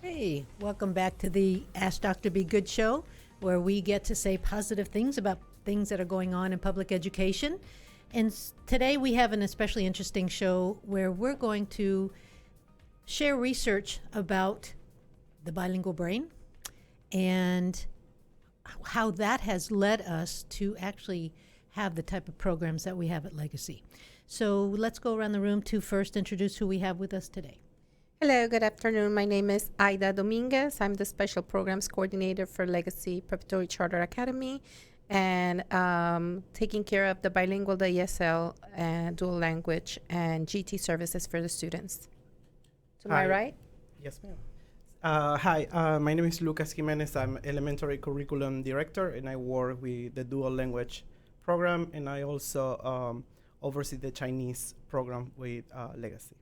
Hey, welcome back to the Ask Dr. Be Good show, where we get to say positive things about things that are going on in public education. And today we have an especially interesting show where we're going to share research about the bilingual brain and how that has led us to actually have the type of programs that we have at Legacy. So let's go around the room to first introduce who we have with us today. Hello, good afternoon. My name is Ida Dominguez. I'm the Special Programs Coordinator for Legacy Preparatory Charter Academy and taking care of the bilingual, the ESL, and dual language, and GT services for the students. To my right? Yes, ma'am. Hi, my name is Lucas Jimenez. I'm Elementary Curriculum Director, and I work with the dual language program, and I also oversee the Chinese program with Legacy.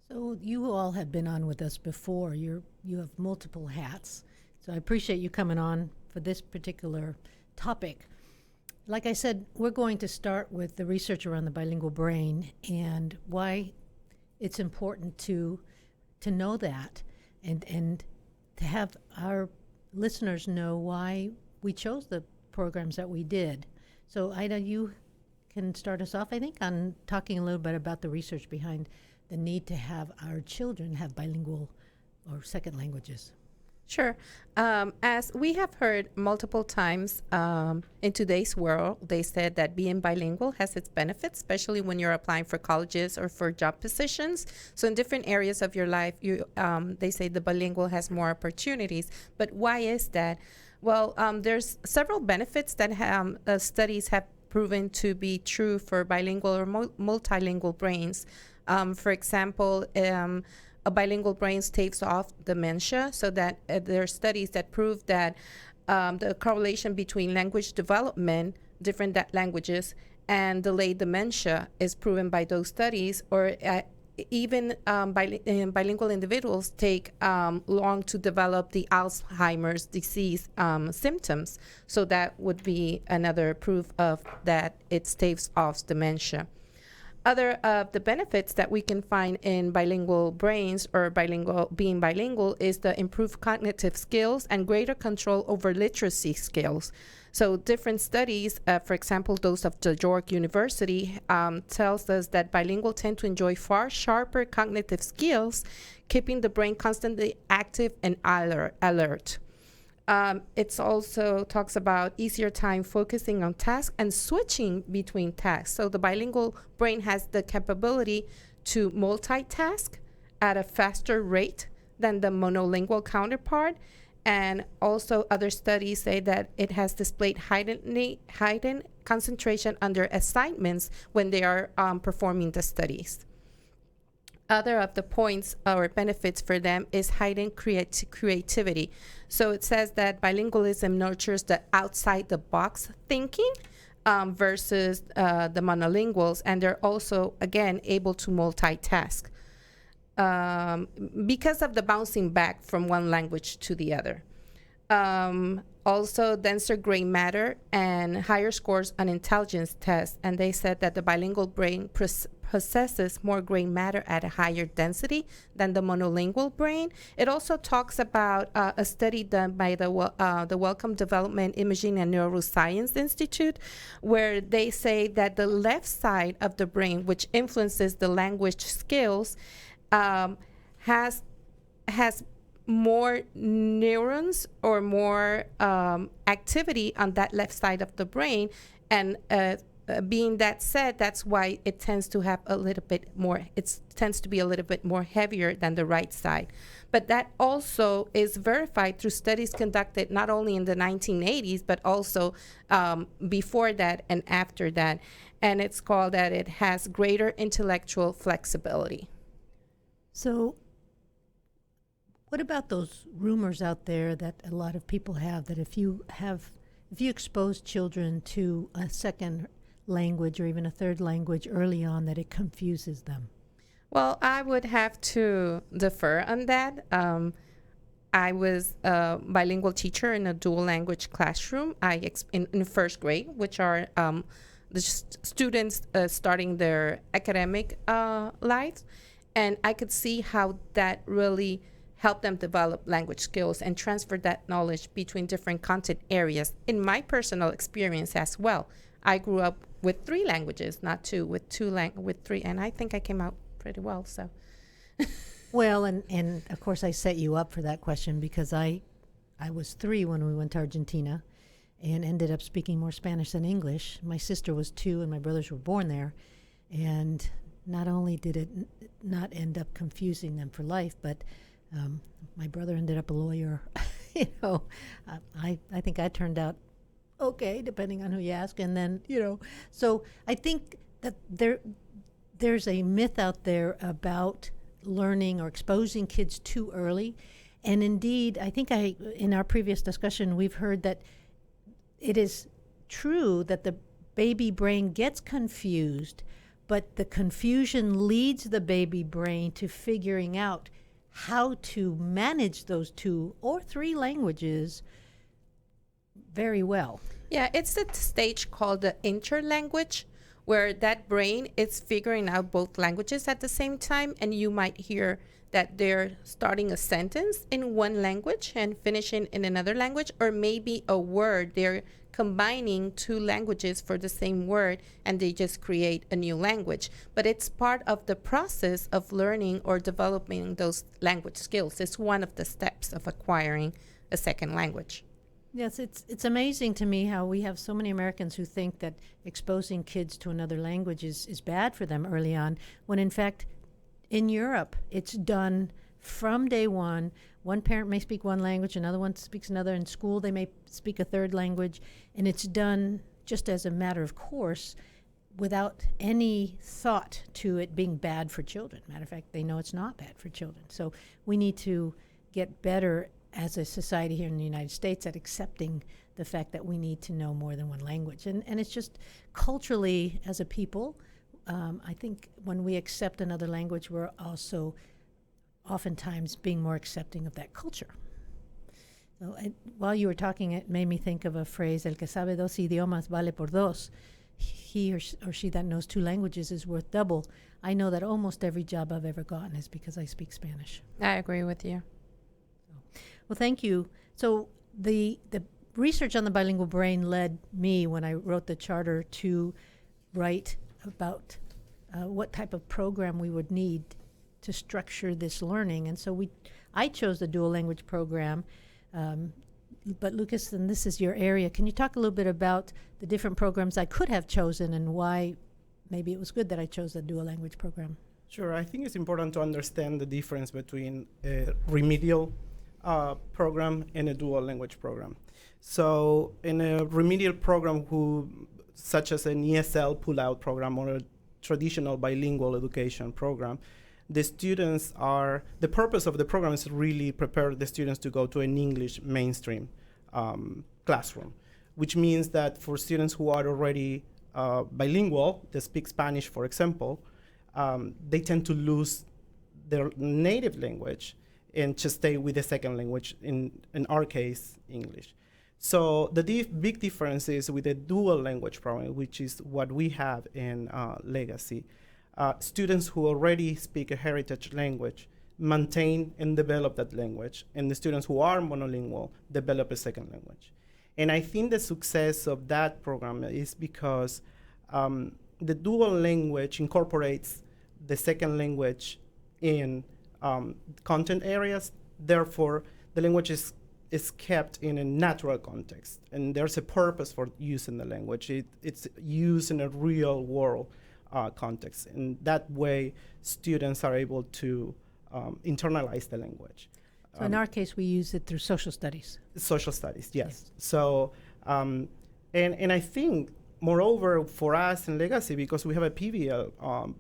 So you all have been on with us before. You have multiple hats. So I appreciate you coming on for this particular topic. Like I said, we're going to start with the research around the bilingual brain and why it's important to know that and to have our listeners know why we chose the programs that we did. So Ida, you can start us off, I think, on talking a little bit about the research behind the need to have our children have bilingual or second languages. Sure. As we have heard multiple times in today's world, they said that being bilingual has its benefits, especially when you're applying for colleges or for job positions. So in different areas of your life, they say the bilingual has more opportunities. But why is that? Well, there's several benefits that studies have proven to be true for bilingual or multilingual brains. For example, a bilingual brain staves off dementia, so that there are studies that prove that the correlation between language development, different languages, and delayed dementia is proven by those studies, or even bilingual individuals take long to develop the Alzheimer's disease symptoms. So that would be another proof of that it staves off dementia. Other of the benefits that we can find in bilingual brains or being bilingual is the improved cognitive skills and greater control over literacy skills. So different studies, for example, those of the York University, tells us that bilingual tend to enjoy far sharper cognitive skills, keeping the brain constantly active and alert. It also talks about easier time focusing on tasks and switching between tasks. So the bilingual brain has the capability to multitask at a faster rate than the monolingual counterpart. And also other studies say that it has displayed heightened concentration under assignments when they are performing the studies. Other of the points or benefits for them is heightened creativity. So it says that bilingualism nurtures the outside the box thinking versus the monolinguals, and they're also, again, able to multitask because of the bouncing back from one language to the other. Also, denser gray matter and higher scores on intelligence tests, and they said that the bilingual brain possesses more gray matter at a higher density than the monolingual brain. It also talks about a study done by the Wellcome Development Imaging and Neuroscience Institute, where they say that the left side of the brain, which influences the language skills, has more neurons or more activity on that left side of the brain, and being that said, that's why it tends to have a little bit more, it tends to be a little bit more heavier than the right side. But that also is verified through studies conducted not only in the 1980s, but also before that and after that. And it's called that it has greater intellectual flexibility. So what about those rumors out there that a lot of people have that if you expose children to a second language or even a third language early on, that it confuses them? Well, I would have to defer on that. I was a bilingual teacher in a dual language classroom in first grade, which are the students starting their academic lives. And I could see how that really help them develop language skills and transfer that knowledge between different content areas. In my personal experience as well, I grew up with 3 languages, not 2, with 3, and I think I came out pretty well. So, Well, and of course I set you up for that question because I was 3 when we went to Argentina and ended up speaking more Spanish than English. My sister was 2 and my brothers were born there. And not only did it not end up confusing them for life, but my brother ended up a lawyer. you know, I think I turned out okay, depending on who you ask. And then, so I think that there's a myth out there about learning or exposing kids too early. And indeed, I think in our previous discussion, we've heard that it is true that the baby brain gets confused, but the confusion leads the baby brain to figuring out how to manage those 2 or 3 languages very well. yeah, it's the stage called the interlanguage, where that brain is figuring out both languages at the same time, and you might hear that they're starting a sentence in one language and finishing in another language, or maybe a word. They're combining 2 languages for the same word, and they just create a new language. But it's part of the process of learning or developing those language skills. It's one of the steps of acquiring a second language. Yes, it's amazing to me how we have so many Americans who think that exposing kids to another language is bad for them early on, when in fact, in Europe, it's done from day one. One parent may speak one language, another one speaks another. In school, they may speak a third language, and it's done just as a matter of course without any thought to it being bad for children. Matter of fact, they know it's not bad for children. So we need to get better as a society here in the United States at accepting the fact that we need to know more than one language. And it's just culturally, as a people, I think when we accept another language, we're also oftentimes being more accepting of that culture. So while you were talking, it made me think of a phrase, el que sabe 2 idiomas vale por 2. He or she that knows 2 languages is worth double. I know that almost every job I've ever gotten is because I speak Spanish. I agree with you. Well, thank you. So the research on the bilingual brain led me, when I wrote the charter, to write about what type of program we would need to structure this learning. And so I chose the dual language program. But Lucas, and this is your area, can you talk a little bit about the different programs I could have chosen and why maybe it was good that I chose the dual language program? Sure, I think it's important to understand the difference between a remedial program and a dual language program. So in a remedial program, such as an ESL pull-out program or a traditional bilingual education program, the purpose of the program is to really prepare the students to go to an English mainstream classroom, which means that for students who are already bilingual, they speak Spanish, for example, they tend to lose their native language and just stay with the second language, in our case, English. So the big difference is with the dual language program, which is what we have in Legacy. Students who already speak a heritage language maintain and develop that language, and the students who are monolingual develop a second language. And I think the success of that program is because the dual language incorporates the second language in content areas. Therefore, the language is kept in a natural context, and there's a purpose for using the language. It's used in a real world context, and that way students are able to internalize the language. So in our case, we use it through social studies. Social studies, yes. So, and I think, moreover, for us in Legacy, because we have a PBL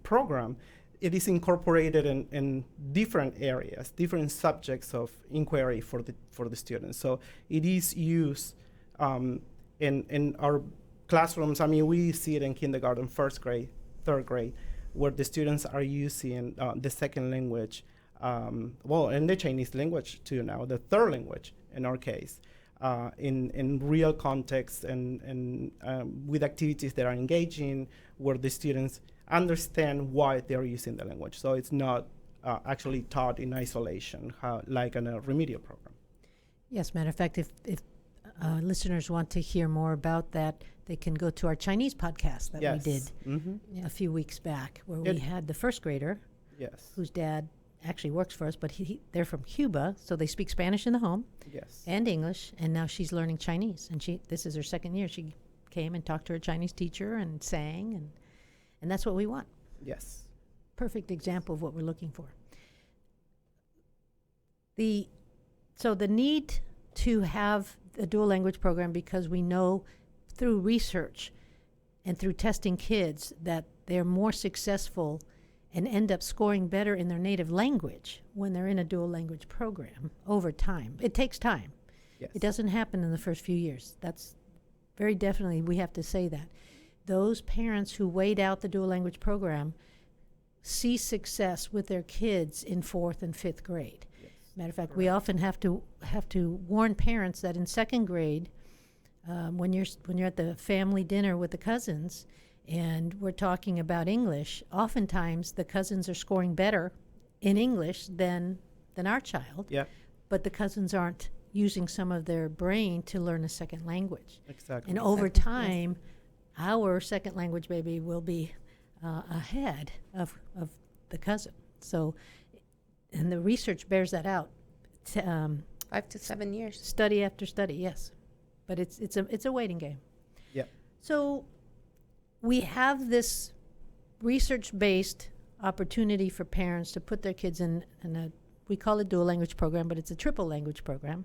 program, it is incorporated in different areas, different subjects of inquiry for the students. So it is used in our classrooms. I mean, we see it in kindergarten, first grade, third grade, where the students are using the second language, and the Chinese language too now, the third language in our case, in real context and with activities that are engaging, where the students understand why they're using the language. So it's not actually taught in isolation, like in a remedial program. Yes, matter of fact, if listeners want to hear more about that, they can go to our Chinese podcast that we did Mm-hmm. a few weeks back, where we It- had the first grader Yes. whose dad actually works for us, but they're from Cuba, so they speak Spanish in the home Yes. and English, and now she's learning Chinese. And this is her second year. She came and talked to her Chinese teacher and sang, and that's what we want. Yes. Perfect example of what we're looking for. So the need to have a dual language program, because we know through research and through testing kids that they're more successful and end up scoring better in their native language when they're in a dual language program over time. It takes time. Yes. It doesn't happen in the first few years. That's very definitely, we have to say that. Those parents who wait out the dual language program see success with their kids in 4th and 5th grade. Yes. Matter of fact, we often have to warn parents that in 2nd grade, when you're at the family dinner with the cousins, and we're talking about English, oftentimes the cousins are scoring better in English than our child, Yeah. but the cousins aren't using some of their brain to learn a second language. Exactly. And over Exactly, yes. time, our second language baby will be ahead of the cousin. So, and the research bears that out. 5 to 7 years. Study after study, yes, but it's a waiting game. Yeah. So, we have this research-based opportunity for parents to put their kids in a, we call it dual language program, but it's a triple language program.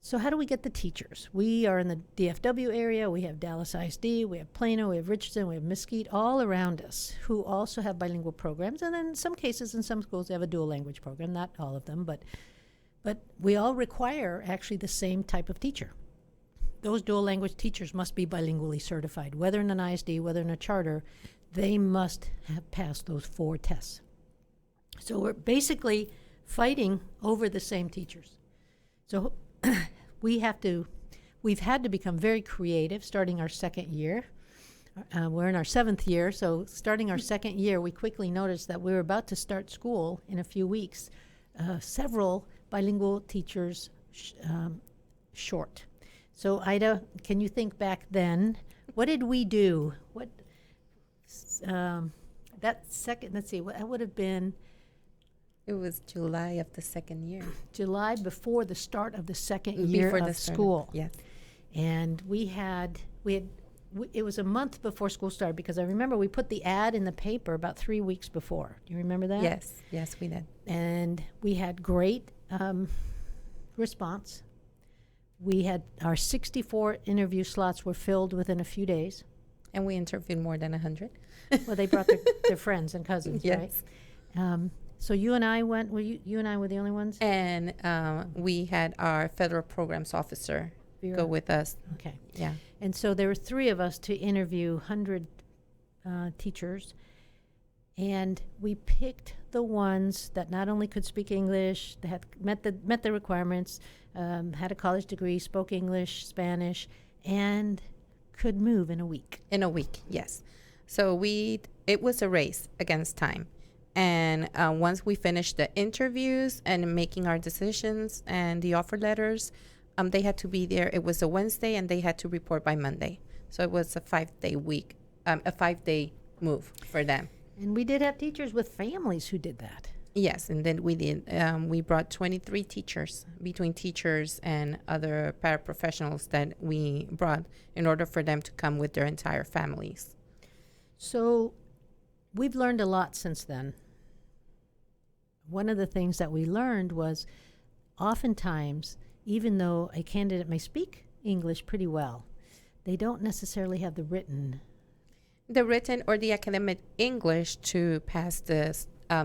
So how do we get the teachers? We are in the DFW area. We have Dallas ISD, we have Plano, we have Richardson, we have Mesquite, all around us, who also have bilingual programs. And then in some cases, in some schools, they have a dual language program. Not all of them, but we all require actually the same type of teacher. Those dual language teachers must be bilingually certified. Whether in an ISD, whether in a charter, they must have passed those 4 tests. So we're basically fighting over the same teachers. So we've had to become very creative starting our 2nd year. We're in our 7th year, so starting our 2nd year, we quickly noticed that we were about to start school in a few weeks. Several bilingual teachers short. So Ida, can you think back then? What did we do? That second, let's see, that would have been It was July of the 2nd year. July before the start of the 2nd year Before of the start school. Yes. And it was a month before school started, because I remember we put the ad in the paper about 3 weeks before. Do you remember that? Yes. Yes, we did. And we had great response. We had our 64 interview slots were filled within a few days. And we interviewed more than 100. Well, they brought their friends and cousins, right? Yes. So you and I went. Were you and I were the only ones? And we had our federal programs officer go with us. Okay. Yeah. And so there were 3 of us to interview 100 teachers, and we picked the ones that not only could speak English, they had met the requirements, had a college degree, spoke English, Spanish, and could move in a week. In a week, yes. So it was a race against time. And once we finished the interviews and making our decisions and the offer letters, they had to be there. It was a Wednesday, and they had to report by Monday. So it was a 5-day week, a 5-day move for them. And we did have teachers with families who did that. Yes, and then we did. We brought 23 teachers, between teachers and other paraprofessionals that we brought, in order for them to come with their entire families. So we've learned a lot since then. One of the things that we learned was, oftentimes, even though a candidate may speak English pretty well, they don't necessarily have the written Or the academic English to pass the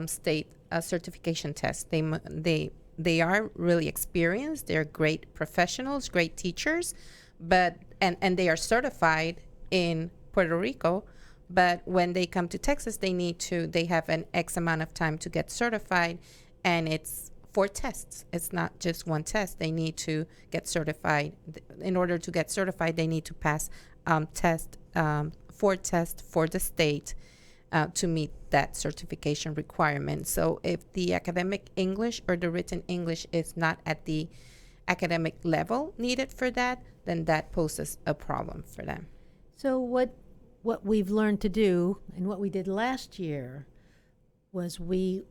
state certification test. They are really experienced. They're great professionals, great teachers, but and they are certified in Puerto Rico. But when they come to Texas, they have an X amount of time to get certified, and it's 4 tests. It's not just one test. They need to get certified. In order to get certified, they need to pass 4 tests for the state, to meet that certification requirement. So if the academic English or the written English is not at the academic level needed for that, then that poses a problem for them. So what we've learned to do, and what we did last year, was we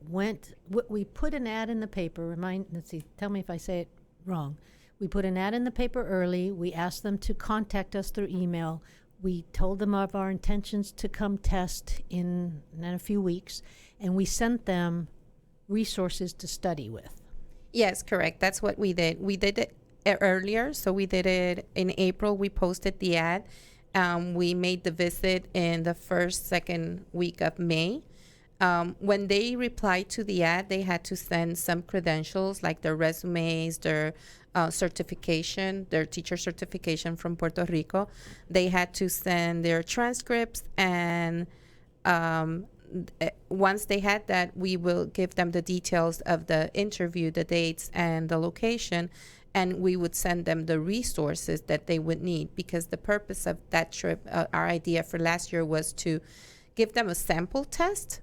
put an ad in the paper. Let's see, tell me if I say it wrong. We put an ad in the paper early. We asked them to contact us through email. We told them of our intentions to come test in a few weeks, and we sent them resources to study with. Yes, correct. That's what we did. We did it earlier. So we did it in April. We posted the ad. We made the visit in the second week of May. When they replied to the ad, they had to send some credentials like their resumes, their certification, their teacher certification from Puerto Rico. They had to send their transcripts, and once they had that, we will give them the details of the interview, the dates, and the location, and we would send them the resources that they would need, because the purpose of that trip, our idea for last year, was to give them a sample test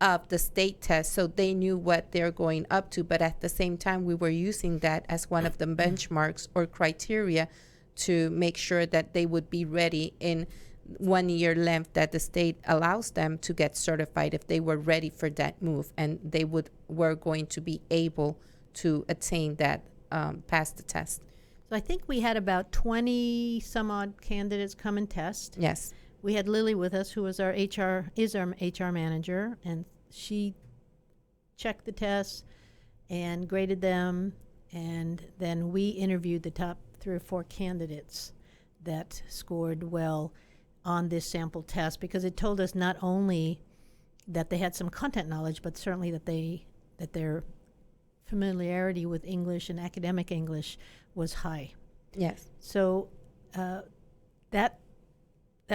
of the state test so they knew what they're going up to. But at the same time, we were using that as one of the benchmarks or criteria to make sure that they would be ready in 1 year length that the state allows them to get certified if they were ready for that move, and they were going to be able to attain that, pass the test. So I think we had about 20 some odd candidates come and test. Yes. We had Lily with us, who was our HR manager, and she checked the tests and graded them, and then we interviewed the top 3 or 4 candidates that scored well on this sample test, because it told us not only that they had some content knowledge, but certainly that their familiarity with English and academic English was high. Yes. So that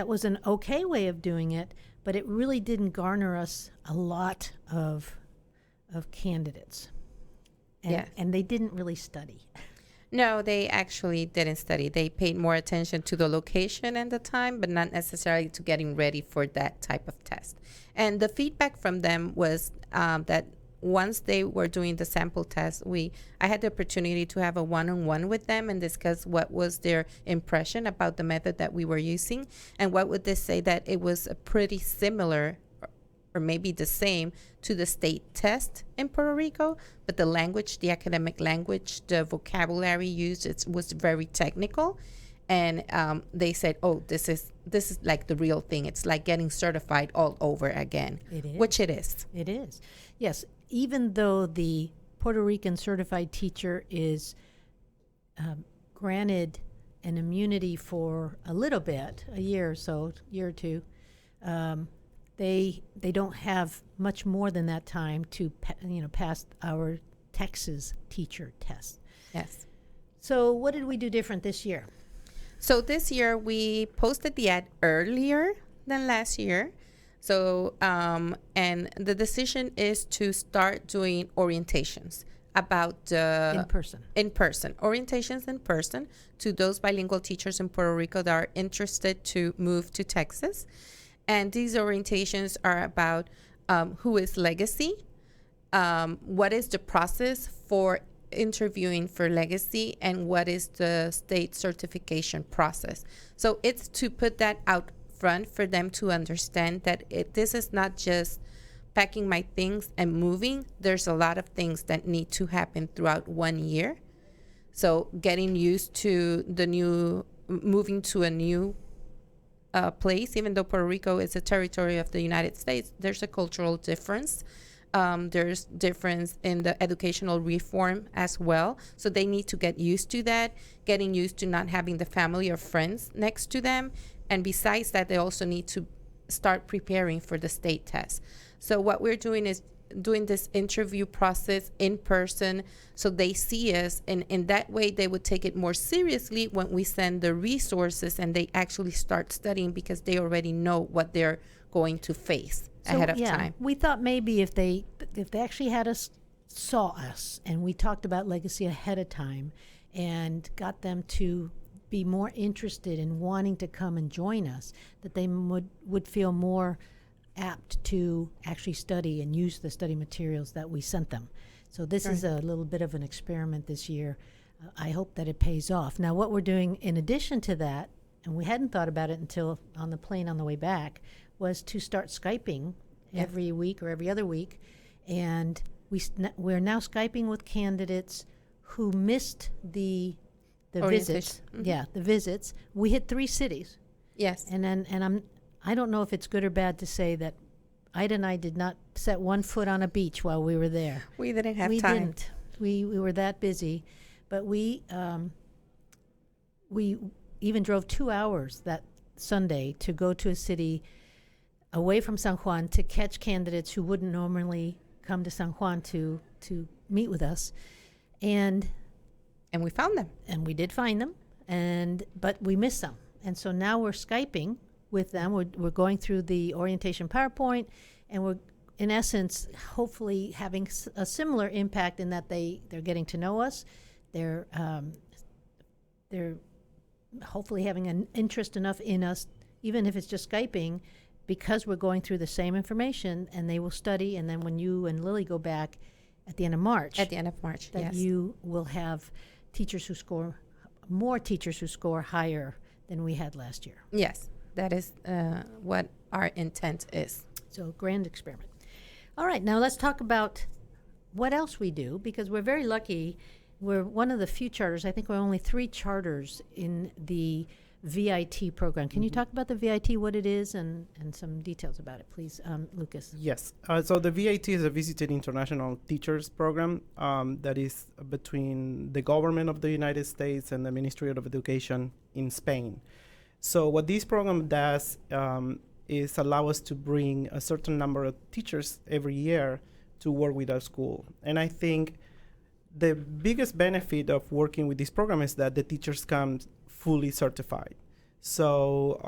was an okay way of doing it, but it really didn't garner us a lot of candidates. And, Yes. and they didn't really study. No, they actually didn't study. They paid more attention to the location and the time, but not necessarily to getting ready for that type of test. And the feedback from them was that once they were doing the sample test, I had the opportunity to have a one-on-one with them and discuss what was their impression about the method that we were using, and what would they say that it was a pretty similar or maybe the same to the state test in Puerto Rico, but the language, the academic language, the vocabulary used, it was very technical. And they said, oh, this is like the real thing. It's like getting certified all over again. It is. Which it is. It is. Yes, even though the Puerto Rican certified teacher is granted an immunity for a little bit, a year or so, year or two, they don't have much more than that time to pass our Texas teacher test. Yes. So what did we do different this year? So this year we posted the ad earlier than last year. So, and the decision is to start doing orientations about In person. Orientations in person to those bilingual teachers in Puerto Rico that are interested to move to Texas. And these orientations are about who is Legacy, what is the process for interviewing for Legacy, and what is the state certification process. So it's to put that out front for them to understand that this is not just packing my things and moving. There's a lot of things that need to happen throughout 1 year. So getting used to moving to a new place, even though Puerto Rico is a territory of the United States, there's a cultural difference. There's difference in the educational reform as well. So they need to get used to that, getting used to not having the family or friends next to them. And besides that, they also need to start preparing for the state test. So what we're doing is doing this interview process in person, so they see us, and in that way they would take it more seriously when we send the resources and they actually start studying, because they already know what they're going to face ahead of time. We thought maybe if they actually saw us and we talked about Legacy ahead of time and got them to be more interested in wanting to come and join us, that they would feel more apt to actually study and use the study materials that we sent them. So this is a little bit of an experiment this year. I hope that it pays off. Now, what we're doing in addition to that, and we hadn't thought about it until on the plane on the way back, was to start Skyping every week or every other week. And we're now Skyping with candidates who missed the visits. Orientation. Yeah, the visits. We hit 3 cities. Yes. And I don't know if it's good or bad to say that Ida and I did not set one foot on a beach while we were there. We didn't have We time. didn't. We were that busy, but we even drove 2 hours that Sunday to go to a city away from San Juan to catch candidates who wouldn't normally come to San Juan to meet with us, and we found them. we did find them, but we missed some, and so now we're Skyping with them. We're going through the orientation PowerPoint, and we're in essence hopefully having a similar impact in that they're getting to know us. They're hopefully having an interest enough in us, even if it's just Skyping, because we're going through the same information, and they will study. And then when you and Lily go back at the end of March, That yes, you will have more teachers who score higher than we had last year. Yes, that is what our intent is. So, grand experiment. All right, now let's talk about what else we do, because we're very lucky. We're one of the few charters, I think we're only 3 charters in the VIT program. Can you talk about the VIT, what it is, and some details about it, please, Lucas? Yes. So the VIT is a Visiting International Teachers program that is between the government of the United States and the Ministry of Education in Spain. So what this program does is allow us to bring a certain number of teachers every year to work with our school. And I think the biggest benefit of working with this program is that the teachers come fully certified. So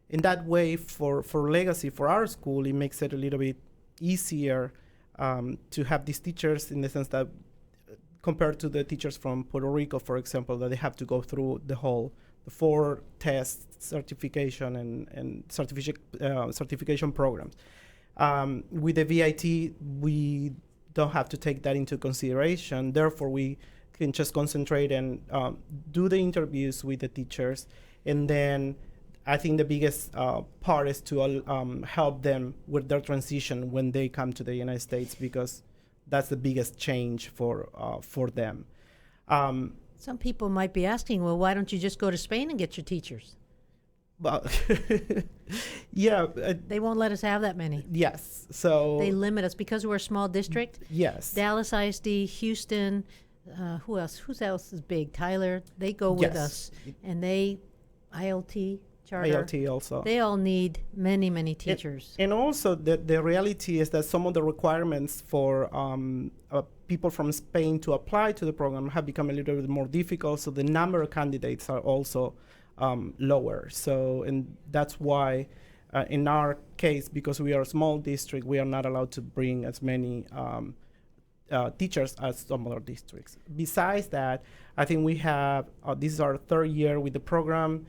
in that way, for legacy, for our school, it makes it a little bit easier to have these teachers, in the sense that compared to the teachers from Puerto Rico, for example, that they have to go through the 4 tests, certification, and certification programs. With the VIT, we don't have to take that into consideration. Therefore, we can just concentrate and do the interviews with the teachers. And then I think the biggest part is to help them with their transition when they come to the United States, because that's the biggest change for them. Some people might be asking, well, why don't you just go to Spain and get your teachers? Well, yeah. They won't let us have that many. Yes. So They limit us because we're a small district. yes. Dallas ISD, Houston, who else? Who else is big? Tyler. They go with Yes. us, and they ILT charter. ILT also. They all need many, many teachers. And also, the reality is that some of the requirements for people from Spain to apply to the program have become a little bit more difficult. So the number of candidates are also lower. So, and that's why, in our case, because we are a small district, we are not allowed to bring as many teachers as some other districts. Besides that, I think we have, this is our 3rd year with the program.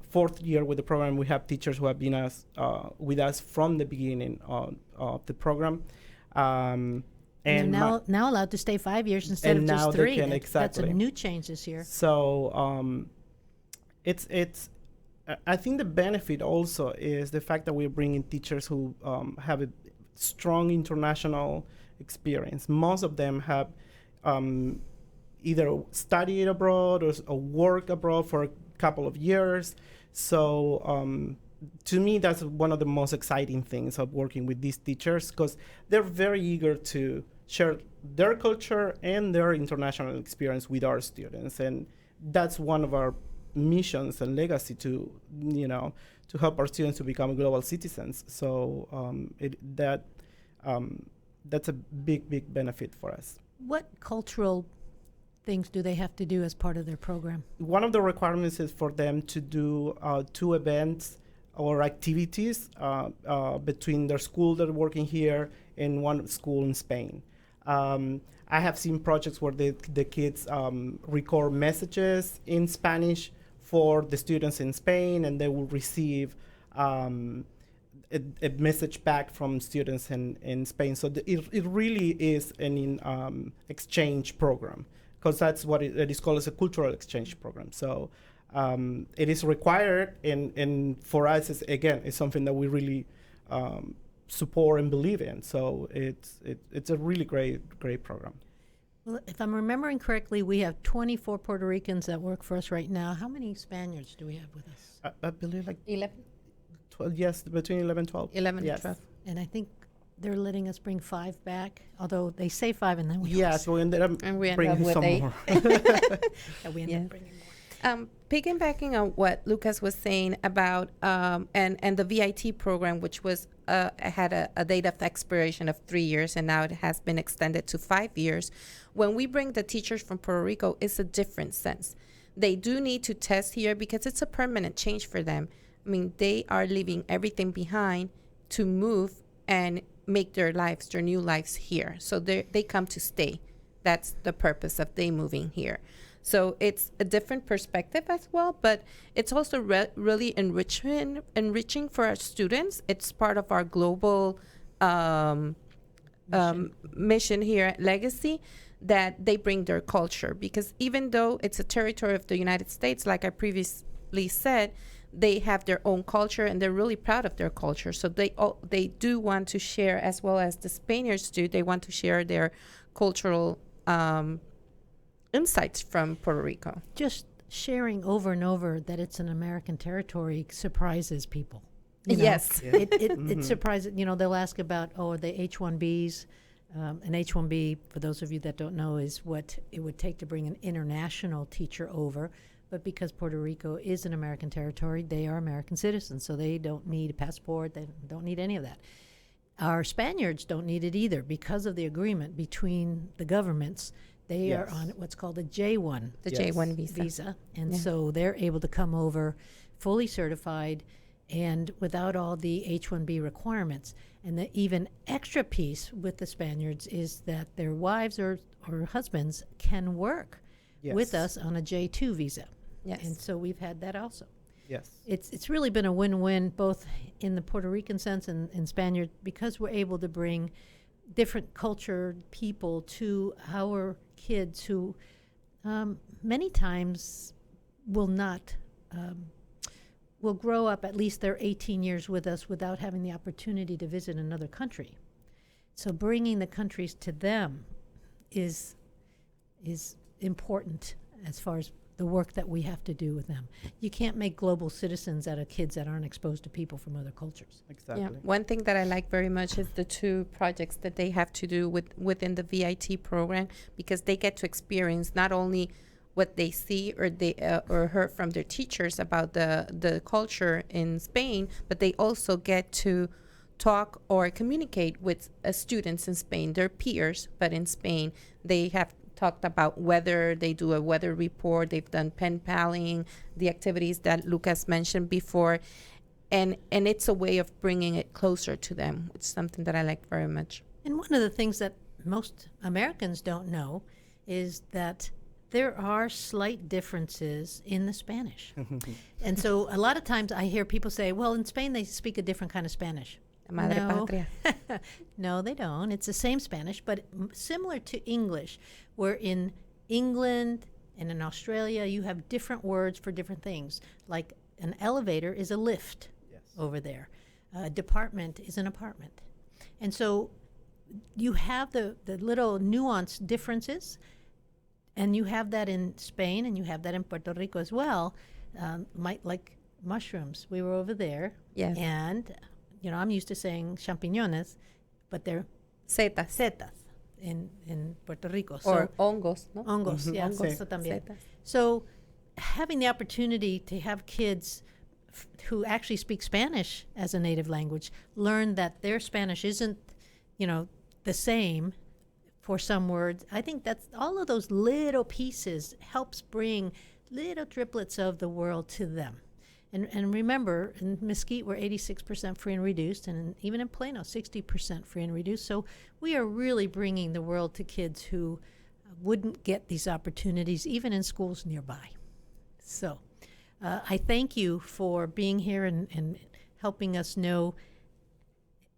Fourth year with the program. We have teachers who have been with us from the beginning of the program. And they're now allowed to stay 5 years instead of just 3. That's a new change this year. So I think the benefit also is the fact that we're bringing teachers who have a strong international experience. Most of them have either studied abroad or worked abroad for a couple of years. So to me, that's one of the most exciting things of working with these teachers, because they're very eager to share their culture and their international experience with our students. And that's one of our missions and legacy to help our students to become global citizens. So that's a big benefit for us. What cultural things do they have to do as part of their program? One of the requirements is for them to do 2 events or activities between their school that are working here and one school in Spain. I have seen projects where the kids record messages in Spanish for the students in Spain, and they will receive a message back from students in Spain. So it really is an exchange program, because that's what it is called, as a cultural exchange program. So it is required, and for us, it's something that we really support and believe in. So it's a really great program. Well, if I'm remembering correctly, we have 24 Puerto Ricans that work for us right now. How many Spaniards do we have with us? I believe like 11, 12, yes, between 11 and 12. 11 yes. and 12. And I think they're letting us bring 5 back, although they say 5 and then we Yes, we ended up And we end bringing up with some 8. more. we end Yeah. up bringing more. Piggybacking on what Lucas was saying about and the VIT program, which was had a date of expiration of 3 years, and now it has been extended to 5 years. When we bring the teachers from Puerto Rico, it's a different sense. They do need to test here because it's a permanent change for them. I mean, they are leaving everything behind to move and make their new lives here. So they come to stay. That's the purpose of they moving here. So it's a different perspective as well, but it's also really enriching for our students. It's part of our global mission here at Legacy, that they bring their culture, because even though it's a territory of the United States, like I previously said, they have their own culture and they're really proud of their culture. So they do want to share, as well as the Spaniards do. They want to share their cultural insights from Puerto Rico. Just sharing over and over that it's an American territory surprises people. You know? Yes. Yeah. It surprises, they'll ask about, are they H-1Bs? An H-1B, for those of you that don't know, is what it would take to bring an international teacher over. But because Puerto Rico is an American territory, they are American citizens, so they don't need a passport. They don't need any of that. Our Spaniards don't need it either because of the agreement between the governments. They are on what's called a J1 The Yes. J1 visa. and Yeah. so they're able to come over fully certified and without all the H-1B requirements. And the even extra piece with the Spaniards is that their wives or husbands can work with us on a J2 visa. Yes. And so we've had that also. Yes. It's really been a win-win, both in the Puerto Rican sense and Spaniard, because we're able to bring different cultured people to our kids who many times will not will grow up, at least they're 18 years with us, without having the opportunity to visit another country. So bringing the countries to them is important as far as the work that we have to do with them. You can't make global citizens out of kids that aren't exposed to people from other cultures. Exactly. Yeah. One thing that I like very much is the 2 projects that they have to do within the VIT program, because they get to experience not only what they see or they or heard from their teachers about the culture in Spain, but they also get to talk or communicate with students in Spain, their peers, but in Spain. They have talked about weather, they do a weather report, they've done pen paling, the activities that Lucas mentioned before, and it's a way of bringing it closer to them. It's something that I like very much. And one of the things that most Americans don't know is that there are slight differences in the Spanish. And so a lot of times I hear people say, well, in Spain they speak a different kind of Spanish. Madre No. patria. No, they don't. It's the same Spanish, but similar to English, where in England and in Australia you have different words for different things. Like an elevator is a lift over there. A department is an apartment. And so you have the little nuanced differences, and you have that in Spain, and you have that in Puerto Rico as well. Like mushrooms. We were over there. Yes. And, I'm used to saying champiñones, but they're Setas. setas in Puerto Rico. Or hongos, no? hongos, yeah, Sí. eso también. Setas. So having the opportunity to have kids who actually speak Spanish as a native language learn that their Spanish isn't, the same for some words. I think that's all of those little pieces helps bring little driplets of the world to them. And remember, in Mesquite, we're 86% free and reduced, and even in Plano, 60% free and reduced. So we are really bringing the world to kids who wouldn't get these opportunities, even in schools nearby. So I thank you for being here and helping us know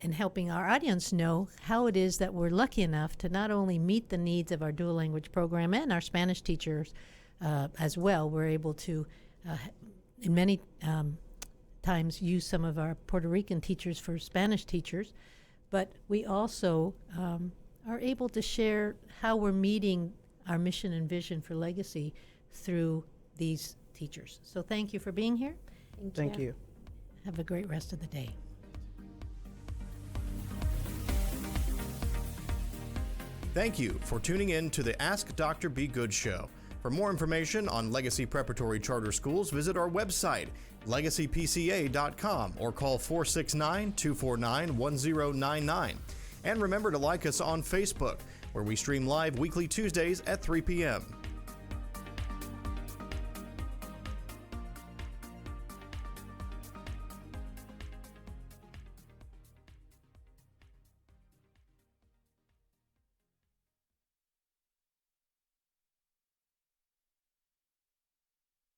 in helping our audience know how it is that we're lucky enough to not only meet the needs of our dual language program and our Spanish teachers as well. We're able to, in many times, use some of our Puerto Rican teachers for Spanish teachers, but we also are able to share how we're meeting our mission and vision for legacy through these teachers. So thank you for being here. Thank you. Have a great rest of the day. Thank you for tuning in to the Ask Dr. Be Good show. For more information on Legacy Preparatory Charter Schools, visit our website, legacypca.com, or call 469-249-1099. And remember to like us on Facebook, where we stream live weekly Tuesdays at 3 p.m.